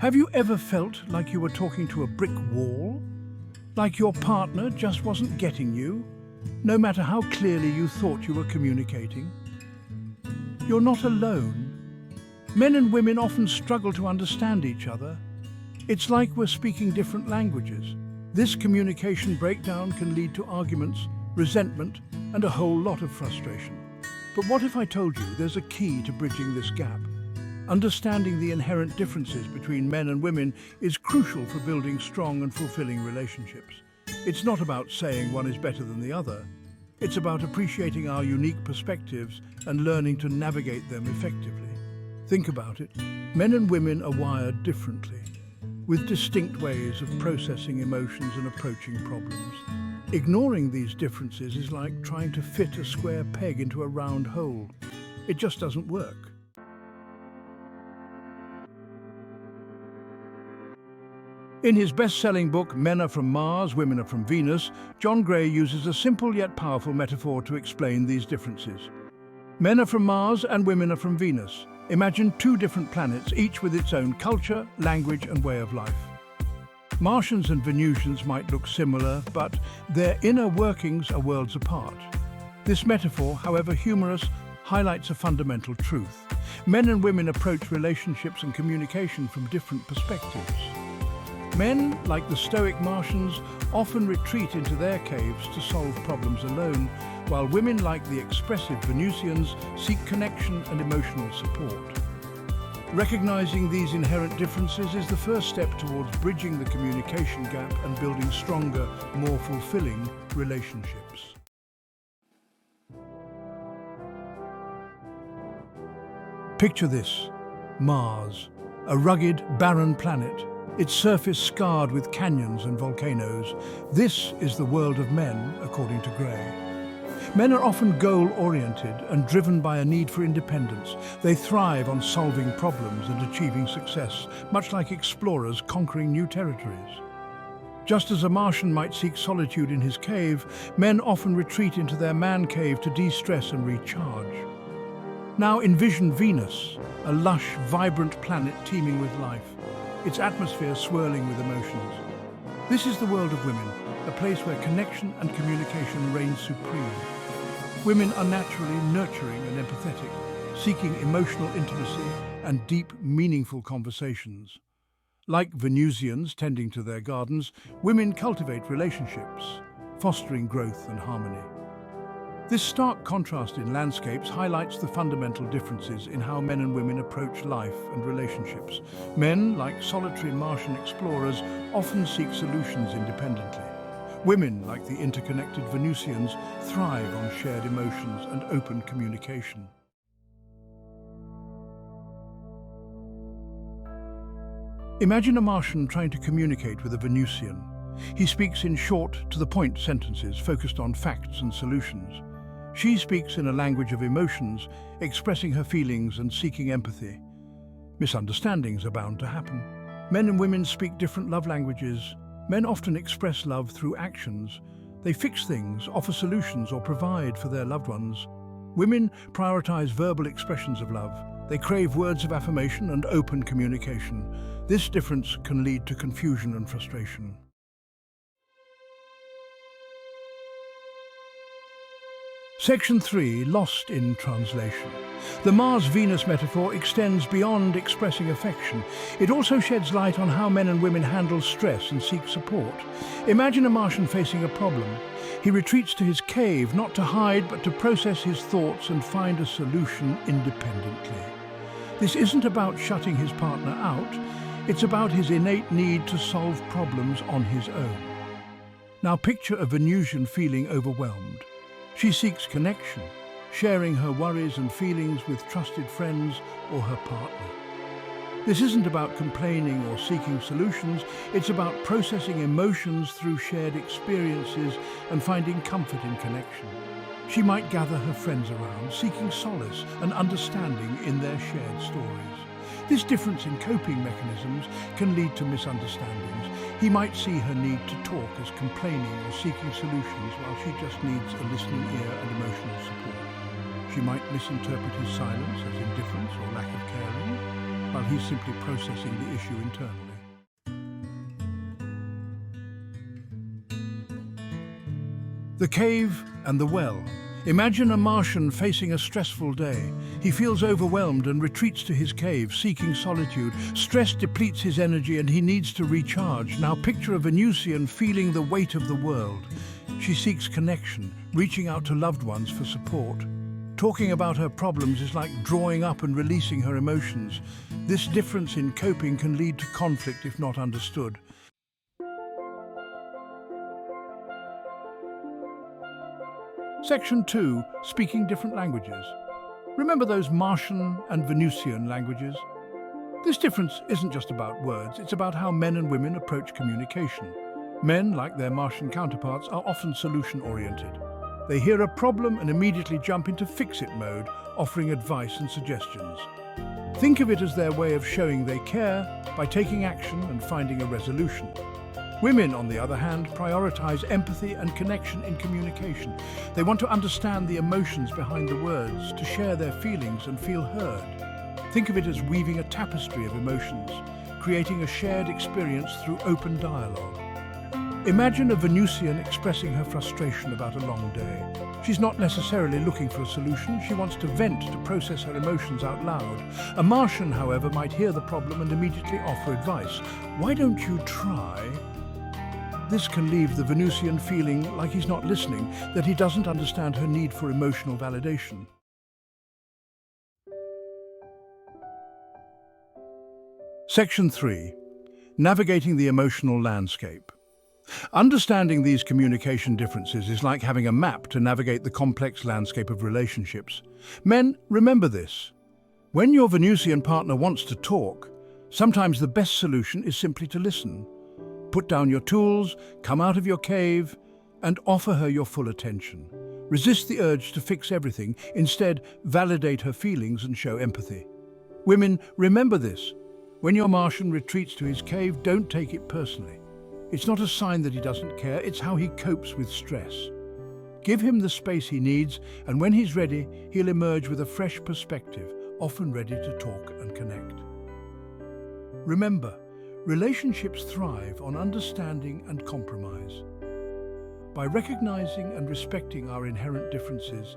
Have you ever felt like you were talking to a brick wall? Like your partner just wasn't getting you, no matter how clearly you thought you were communicating? You're not alone. Men and women often struggle to understand each other. It's like we're speaking different languages. This communication breakdown can lead to arguments, resentment, and a whole lot of frustration. But what if I told you there's a key to bridging this gap? Understanding the inherent differences between men and women is crucial for building strong and fulfilling relationships. It's not about saying one is better than the other. It's about appreciating our unique perspectives and learning to navigate them effectively. Think about it. Men and women are wired differently, with distinct ways of processing emotions and approaching problems. Ignoring these differences is like trying to fit a square peg into a round hole. It just doesn't work. In his best-selling book, Men Are From Mars, Women Are From Venus, John Gray uses a simple yet powerful metaphor to explain these differences. Men are from Mars and women are from Venus. Imagine two different planets, each with its own culture, language, and way of life. Martians and Venusians might look similar, but their inner workings are worlds apart. This metaphor, however humorous, highlights a fundamental truth. Men and women approach relationships and communication from different perspectives. Men, like the stoic Martians, often retreat into their caves to solve problems alone, while women, like the expressive Venusians, seek connection and emotional support. Recognizing these inherent differences is the first step towards bridging the communication gap and building stronger, more fulfilling relationships. Picture this: Mars, a rugged, barren planet, its surface scarred with canyons and volcanoes. This is the world of men, according to Gray. Men are often goal-oriented and driven by a need for independence. They thrive on solving problems and achieving success, much like explorers conquering new territories. Just as a Martian might seek solitude in his cave, men often retreat into their man cave to de-stress and recharge. Now envision Venus, a lush, vibrant planet teeming with life, its atmosphere swirling with emotions. This is the world of women, a place where connection and communication reign supreme. Women are naturally nurturing and empathetic, seeking emotional intimacy and deep, meaningful conversations. Like Venusians tending to their gardens, women cultivate relationships, fostering growth and harmony. This stark contrast in landscapes highlights the fundamental differences in how men and women approach life and relationships. Men, like solitary Martian explorers, often seek solutions independently. Women, like the interconnected Venusians, thrive on shared emotions and open communication. Imagine a Martian trying to communicate with a Venusian. He speaks in short, to-the-point sentences focused on facts and solutions. She speaks in a language of emotions, expressing her feelings and seeking empathy. Misunderstandings are bound to happen. Men and women speak different love languages. Men often express love through actions. They fix things, offer solutions, or provide for their loved ones. Women prioritize verbal expressions of love. They crave words of affirmation and open communication. This difference can lead to confusion and frustration. Section 3, Lost in Translation. The Mars-Venus metaphor extends beyond expressing affection. It also sheds light on how men and women handle stress and seek support. Imagine a Martian facing a problem. He retreats to his cave, not to hide, but to process his thoughts and find a solution independently. This isn't about shutting his partner out. It's about his innate need to solve problems on his own. Now picture a Venusian feeling overwhelmed. She seeks connection, sharing her worries and feelings with trusted friends or her partner. This isn't about complaining or seeking solutions, it's about processing emotions through shared experiences and finding comfort in connection. She might gather her friends around, seeking solace and understanding in their shared stories. This difference in coping mechanisms can lead to misunderstandings. He might see her need to talk as complaining or seeking solutions while she just needs a listening ear and emotional support. She might misinterpret his silence as indifference or lack of caring. while he's simply processing the issue internally. The cave and the well. Imagine a Martian facing a stressful day. He feels overwhelmed and retreats to his cave, seeking solitude. Stress depletes his energy and he needs to recharge. Now picture a Venusian feeling the weight of the world. She seeks connection, reaching out to loved ones for support. Talking about her problems is like drawing up and releasing her emotions. This difference in coping can lead to conflict if not understood. Section 2. Speaking different languages. Remember those Martian and Venusian languages? This difference isn't just about words, it's about how men and women approach communication. Men, like their Martian counterparts, are often solution-oriented. They hear a problem and immediately jump into fix-it mode, offering advice and suggestions. Think of it as their way of showing they care by taking action and finding a resolution. Women, on the other hand, prioritize empathy and connection in communication. They want to understand the emotions behind the words, to share their feelings and feel heard. Think of it as weaving a tapestry of emotions, creating a shared experience through open dialogue. Imagine a Venusian expressing her frustration about a long day. She's not necessarily looking for a solution, she wants to vent, to process her emotions out loud. A Martian, however, might hear the problem and immediately offer advice. Why don't you try? This can leave the Venusian feeling like he's not listening, that he doesn't understand her need for emotional validation. Section 3. Navigating the emotional landscape. Understanding these communication differences is like having a map to navigate the complex landscape of relationships. Men, remember this. When your Venusian partner wants to talk, sometimes the best solution is simply to listen. Put down your tools, come out of your cave, and offer her your full attention. Resist the urge to fix everything. Instead, validate her feelings and show empathy. Women, remember this. When your Martian retreats to his cave, don't take it personally. It's not a sign that he doesn't care, it's how he copes with stress. Give him the space he needs, and when he's ready, he'll emerge with a fresh perspective, often ready to talk and connect. Remember, relationships thrive on understanding and compromise. By recognizing and respecting our inherent differences,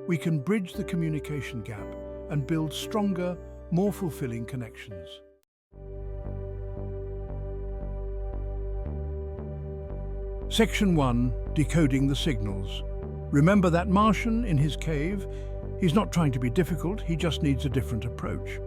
we can bridge the communication gap and build stronger, more fulfilling connections. Section 1. Decoding the signals. Remember that Martian in his cave? He's not trying to be difficult, he just needs a different approach.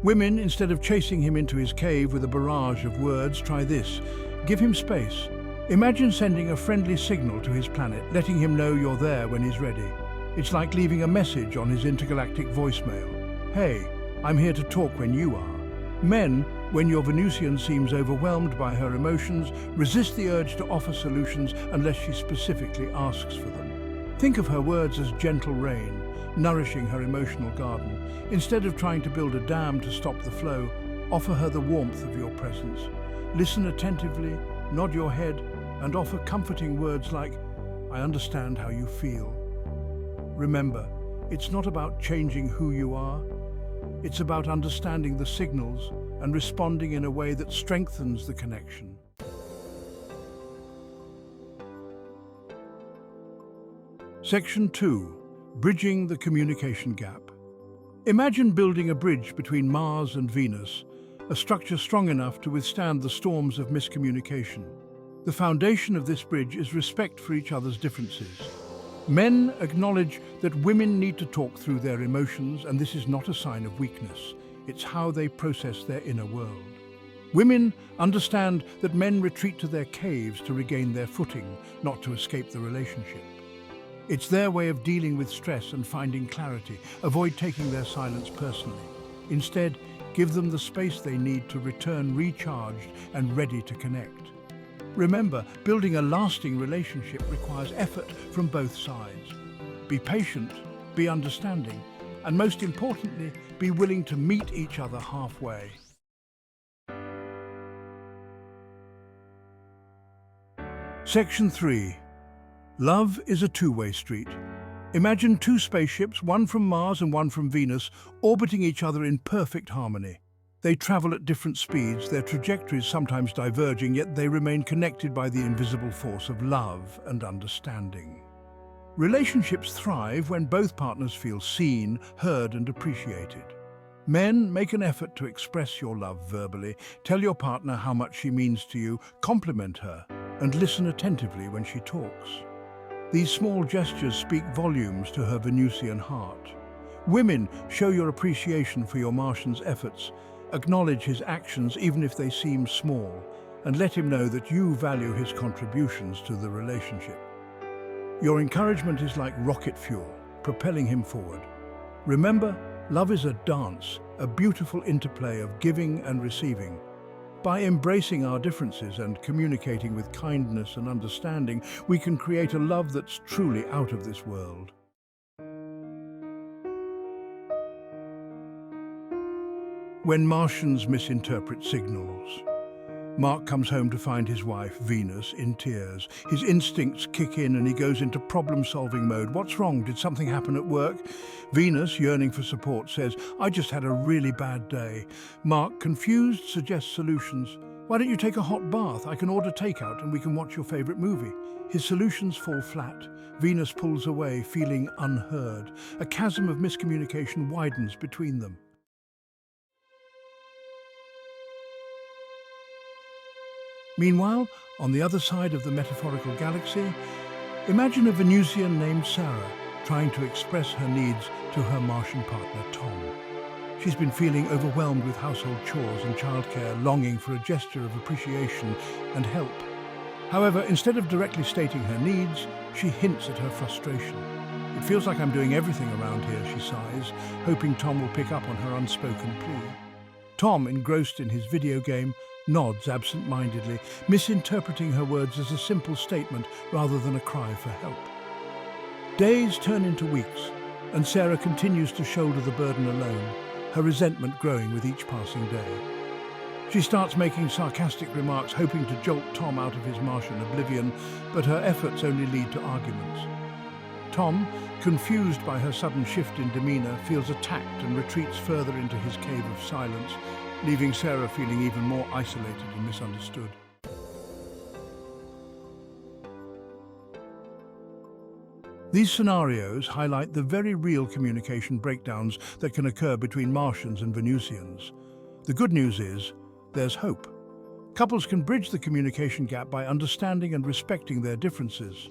Women, instead of chasing him into his cave with a barrage of words, try this. Give him space. Imagine sending a friendly signal to his planet, letting him know you're there when he's ready. It's like leaving a message on his intergalactic voicemail. Hey, I'm here to talk when you are. Men, when your Venusian seems overwhelmed by her emotions, resist the urge to offer solutions unless she specifically asks for them. Think of her words as gentle rain, nourishing her emotional garden. Instead of trying to build a dam to stop the flow, offer her the warmth of your presence. Listen attentively, nod your head, and offer comforting words like, I understand how you feel. Remember, it's not about changing who you are. It's about understanding the signals and responding in a way that strengthens the connection. Section 2. Bridging the communication gap. Imagine building a bridge between Mars and Venus, a structure strong enough to withstand the storms of miscommunication. The foundation of this bridge is respect for each other's differences. Men acknowledge that women need to talk through their emotions, and this is not a sign of weakness. It's how they process their inner world. Women understand that men retreat to their caves to regain their footing, not to escape the relationship. It's their way of dealing with stress and finding clarity. Avoid taking their silence personally. Instead, give them the space they need to return recharged and ready to connect. Remember, building a lasting relationship requires effort from both sides. Be patient, be understanding, and most importantly, be willing to meet each other halfway. Section 3. Love is a two-way street. Imagine two spaceships, one from Mars and one from Venus, orbiting each other in perfect harmony. They travel at different speeds, their trajectories sometimes diverging, yet they remain connected by the invisible force of love and understanding. Relationships thrive when both partners feel seen, heard, and appreciated. Men, make an effort to express your love verbally. Tell your partner how much she means to you, compliment her, and listen attentively when she talks. These small gestures speak volumes to her Venusian heart. Women, show your appreciation for your Martian's efforts. Acknowledge his actions even if they seem small, and let him know that you value his contributions to the relationship. Your encouragement is like rocket fuel, propelling him forward. Remember, love is a dance, a beautiful interplay of giving and receiving. By embracing our differences and communicating with kindness and understanding, we can create a love that's truly out of this world. When Martians misinterpret signals. Mark comes home to find his wife, Venus, in tears. His instincts kick in and he goes into problem-solving mode. What's wrong? Did something happen at work? Venus, yearning for support, says, I just had a really bad day. Mark, confused, suggests solutions. Why don't you take a hot bath? I can order takeout and we can watch your favorite movie. His solutions fall flat. Venus pulls away, feeling unheard. A chasm of miscommunication widens between them. Meanwhile, on the other side of the metaphorical galaxy, imagine a Venusian named Sarah trying to express her needs to her Martian partner, Tom. She's been feeling overwhelmed with household chores and childcare, longing for a gesture of appreciation and help. However, instead of directly stating her needs, she hints at her frustration. It feels like I'm doing everything around here, she sighs, hoping Tom will pick up on her unspoken plea. Tom, engrossed in his video game, nods absent-mindedly, misinterpreting her words as a simple statement rather than a cry for help. Days turn into weeks, and Sarah continues to shoulder the burden alone, her resentment growing with each passing day. She starts making sarcastic remarks, hoping to jolt Tom out of his Martian oblivion, but her efforts only lead to arguments. Tom, confused by her sudden shift in demeanor, feels attacked and retreats further into his cave of silence, leaving Sarah feeling even more isolated and misunderstood. These scenarios highlight the very real communication breakdowns that can occur between Martians and Venusians. The good news is, there's hope. Couples can bridge the communication gap by understanding and respecting their differences.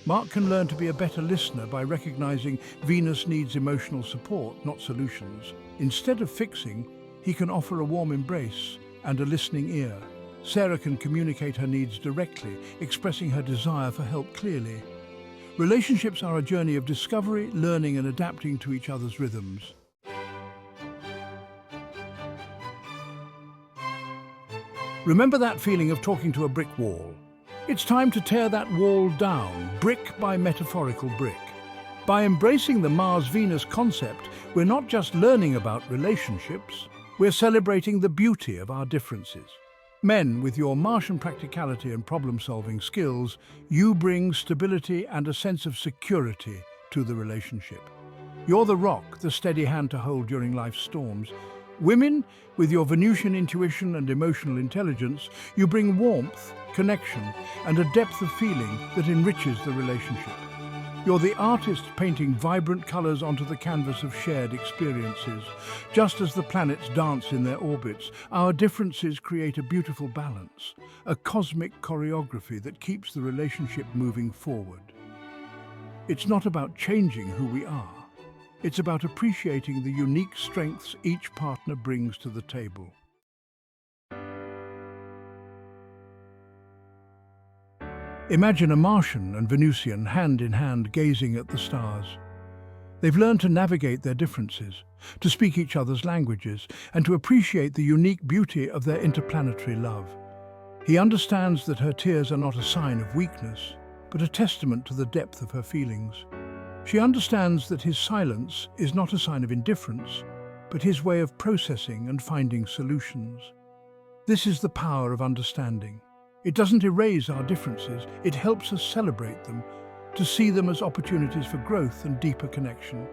Mark can learn to be a better listener by recognizing Venus needs emotional support, not solutions. Instead of fixing, he can offer a warm embrace and a listening ear. Sarah can communicate her needs directly, expressing her desire for help clearly. Relationships are a journey of discovery, learning, and adapting to each other's rhythms. Remember that feeling of talking to a brick wall? It's time to tear that wall down, brick by metaphorical brick. By embracing the Mars-Venus concept, we're not just learning about relationships, we're celebrating the beauty of our differences. Men, with your Martian practicality and problem-solving skills, you bring stability and a sense of security to the relationship. You're the rock, the steady hand to hold during life's storms. Women, with your Venusian intuition and emotional intelligence, you bring warmth, connection, and a depth of feeling that enriches the relationship. You're the artist painting vibrant colors onto the canvas of shared experiences. Just as the planets dance in their orbits, our differences create a beautiful balance, a cosmic choreography that keeps the relationship moving forward. It's not about changing who we are. It's about appreciating the unique strengths each partner brings to the table. Imagine a Martian and Venusian hand in hand gazing at the stars. They've learned to navigate their differences, to speak each other's languages, and to appreciate the unique beauty of their interplanetary love. He understands that her tears are not a sign of weakness, but a testament to the depth of her feelings. She understands that his silence is not a sign of indifference, but his way of processing and finding solutions. This is the power of understanding. It doesn't erase our differences, it helps us celebrate them, to see them as opportunities for growth and deeper connection.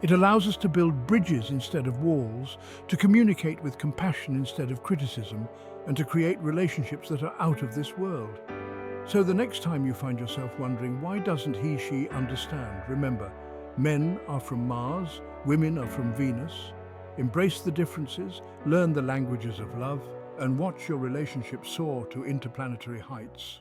It allows us to build bridges instead of walls, to communicate with compassion instead of criticism, and to create relationships that are out of this world. So the next time you find yourself wondering, why doesn't he, she understand? Remember, men are from Mars, women are from Venus. Embrace the differences, learn the languages of love, and watch your relationship soar to interplanetary heights.